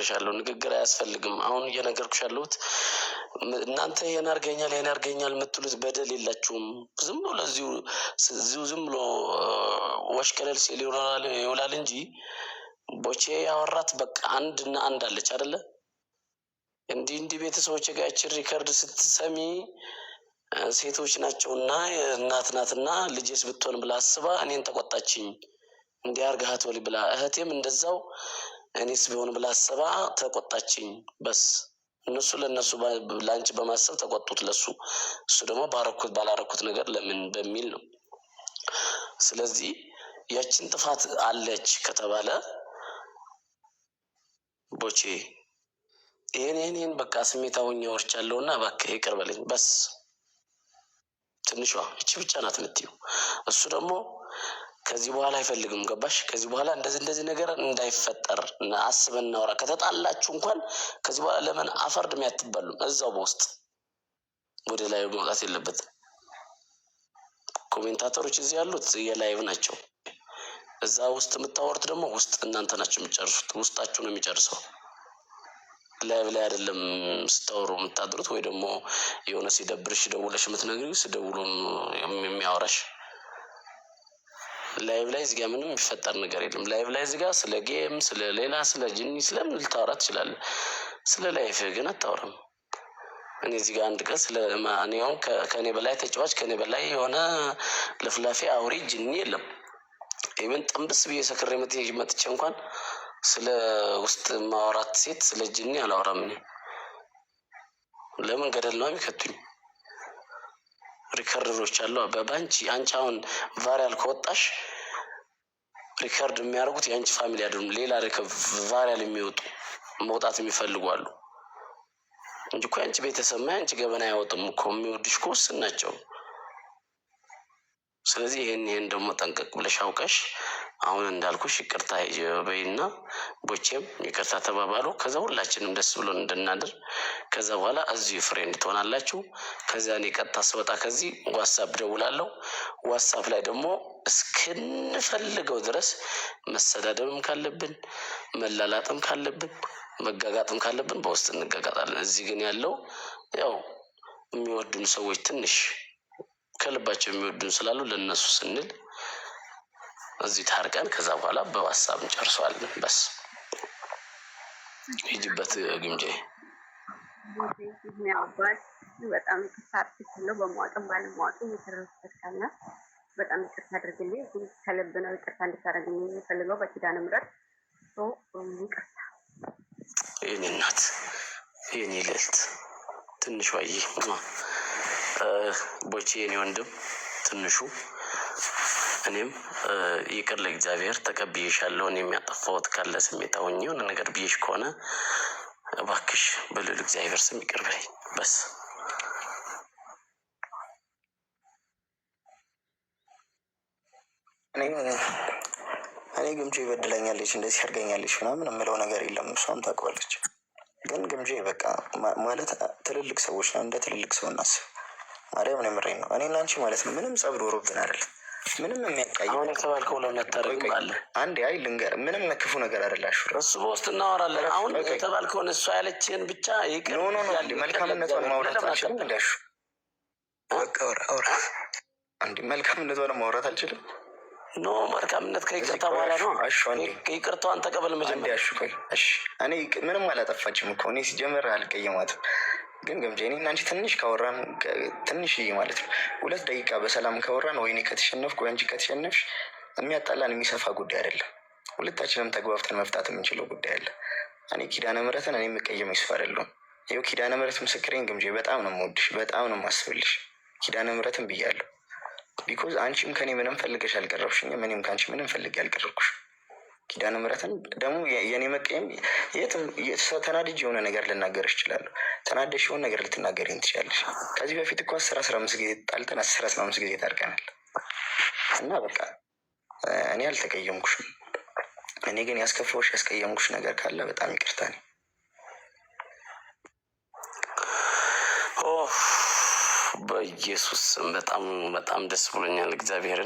ነግሬሻለሁ። ንግግር አያስፈልግም። አሁን እየነገርኩሽ ያለሁት እናንተ ይሄን አድርገኛል የምትሉት በደል የላችሁም። ዝም ብሎ እዚሁ ዝም ብሎ ወሽከለል ሲል ይውላል እንጂ ቦቼ ያወራት በቃ አንድና አንድ አለች አይደለ? እንዲህ ቤተሰቦች ጋር ያችን ሪከርድ ስትሰሚ ሴቶች ናቸውና እናት ናትና ልጄስ ብትሆን ብላ አስባ እኔን ተቆጣችኝ። እንዲህ አድርገሃት ወሊ ብላ እህቴም እንደዛው እኔስ ቢሆን ብላ አስባ ተቆጣችኝ። በስ እነሱ ለነሱ ላንቺ በማሰብ ተቆጡት ለሱ። እሱ ደግሞ ባላረኩት ነገር ለምን በሚል ነው። ስለዚህ ያችን ጥፋት አለች ከተባለ ቦቼ ይሄን በቃ ስሜታውኝ ወርቻለሁና እባክህ ይቅር በለኝ። በስ ትንሿ እቺ ብቻ ናት የምትይው። እሱ ደግሞ ከዚህ በኋላ አይፈልግም። ገባሽ? ከዚህ በኋላ እንደዚህ ነገር እንዳይፈጠር አስበን እናውራ። ከተጣላችሁ እንኳን ከዚህ በኋላ ለምን አፈርድም ያትባሉም እዛው በውስጥ ወደ ላይ መውጣት የለበትም። ኮሜንታተሮች እዚህ ያሉት የላይቭ ናቸው። እዛ ውስጥ የምታወሩት ደግሞ ውስጥ እናንተ ናችሁ የሚጨርሱት። ውስጣችሁ ነው የሚጨርሰው። ላይቭ ላይ አይደለም ስታወሩ የምታድሩት። ወይ ደግሞ የሆነ ሲደብርሽ ደውለሽ የምትነግሪው ስደውሉ የሚያወራሽ። ላይቭ ላይ እዚህ ጋር ምንም የሚፈጠር ነገር የለም። ላይቭ ላይ እዚህ ጋር ስለ ጌም፣ ስለ ሌላ፣ ስለ ጅኒ ስለምን ልታወራ ትችላለህ። ስለ ላይፍ ግን አታወራም። እኔ እዚህ ጋር አንድ ቀን ስለ ማንኛውም ከኔ በላይ ተጫዋች ከኔ በላይ የሆነ ለፍላፊ አውሪ ጅኒ የለም። ኢቨን ጥንብስ ብዬ ሰክሬ መጥቼ እንኳን ስለ ውስጥ ማውራት ሴት ስለ ጅኒ አላወራም። እኔ ለምን ገደል ነው የሚከቱኝ? ሪከርዶች አሉ በባንቺ አንቺ አሁን ቫሪያል ከወጣሽ ሪከርድ የሚያደርጉት የአንቺ ፋሚሊ አይደሉም። ሌላ ቫሪያል የሚወጡ መውጣት የሚፈልጉ አሉ እንጂ እኮ የአንቺ ቤተሰብ አንቺ ገበና ያወጡም እኮ የሚወዱሽ እኮ ውስን ናቸው። ስለዚህ ይሄን ደግሞ ጠንቀቅ ብለሽ አውቀሽ አሁን እንዳልኩሽ ይቅርታ በይና ቦቼም ይቅርታ ተባባሉ። ከዛ ሁላችንም ደስ ብሎን እንድናድር ከዛ በኋላ እዚሁ ፍሬንድ ትሆናላችሁ። ከዛ እኔ ቀጥታ ስወጣ ከዚህ ዋትስአፕ ደውላለሁ። ዋትስአፕ ላይ ደግሞ እስክንፈልገው ድረስ መሰዳደብም ካለብን መላላጥም ካለብን መጋጋጥም ካለብን በውስጥ እንጋጋጣለን። እዚህ ግን ያለው ያው የሚወዱን ሰዎች ትንሽ ከልባቸው የሚወዱን ስላሉ ለነሱ ስንል እዚህ ታርቀን ከዛ በኋላ በዋትስአፕ እንጨርሰዋለን። በስ ሂጂበት ግምጄ የሚያውባት በጣም ተሳትፈው በማወቅም ባለማወቅም የተረፈተ ካለ በጣም ይቅርታ አድርግልኝ። ሁሉ ከልብ ነው ይቅርታ እንድታደርግልኝ የምፈልገው በኪዳነ ምሕረት ይቅርታ። የኔ እናት የኔ ልዕልት ትንሿ ቦቼ የኔ ወንድም ትንሹ እኔም ይቅር ለእግዚአብሔር ተቀብዬሻለሁ። እኔ የሚያጠፋሁት ካለ ስሜታውኝ የሆነ ነገር ብዬሽ ከሆነ እባክሽ በልዑል እግዚአብሔር ስም ይቅር በይ። በስ እኔ ግምጄ ይበድለኛለች እንደዚህ ያርገኛለች ምናምን የምለው ነገር የለም። እሷም ታውቀዋለች። ግን ግምጄ በቃ ማለት ትልልቅ ሰዎች ነው። እንደ ትልልቅ ሰው እናስብ። ማርያምን የምሬን ነው። እኔ እና አንቺ ማለት ነው ምንም ጸብ ኖሮብን አይደለም። ምንም የሚያቃይ አሁን የተባልከው ለምታደርግ አለ አንዴ አይ ልንገር፣ ምንም ክፉ ነገር አይደላሽ። እሱ በውስጥ እናወራለን። አሁን የተባልከውን እሷ ያለችን ብቻ ይቅር ኖ መልካምነቷን ማውራት አልችልም። እንዳሹ በቃ አውራ አንዴ መልካምነቷን ማውራት አልችልም። ኖ መልካምነት ከይቅርታ በኋላ ነው። ይቅርታዋን ተቀበል መጀመሪያ። እሺ እኔ ምንም አላጠፋችም እኮ እኔ ሲጀምር አልቀየማትም። ግን ግምጄ እኔ እና አንቺ ትንሽ ካወራን ትንሽ ማለት ነው 2 ደቂቃ በሰላም ካወራን ወይ እኔ ከተሸነፍኩ ወይ አንቺ ከተሸነፍሽ የሚያጣላን የሚሰፋ ጉዳይ አይደለም። ሁለታችንም ተግባብተን መፍታት የምንችለው ጉዳይ አለ። እኔ ኪዳነ ምሕረትን እኔ የምቀየመው ይስፋ አይደለም። ይኸው ኪዳነ ምሕረት ምስክሬን ግምጄ በጣም ነው የምወድሽ፣ በጣም ነው የማስብልሽ። ኪዳነ ምሕረትን ብያለሁ። ቢኮዝ አንቺም ከኔ ምንም ፈልገሽ አልቀረብሽኝም፣ እኔም ከአንቺ ምንም ፈልጌ አልቀረብኩሽ። ኪዳነ ምሕረትን ደግሞ የኔ መቀየም የትም ተናድጄ የሆነ ነገር ልናገርሽ እችላለሁ። ተናደሽ የሆነ ነገር ልትናገሪኝ ትችላለሽ። ከዚህ በፊት እኮ 10-15 ጊዜ ጣልተን 10-15 ጊዜ ታርቀናል። እና በቃ እኔ አልተቀየምኩሽም። እኔ ግን ያስከፋሁሽ ያስቀየምኩሽ ነገር ካለ በጣም ይቅርታ ነኝ። በኢየሱስ በጣም ደስ ብሎኛል። እግዚአብሔር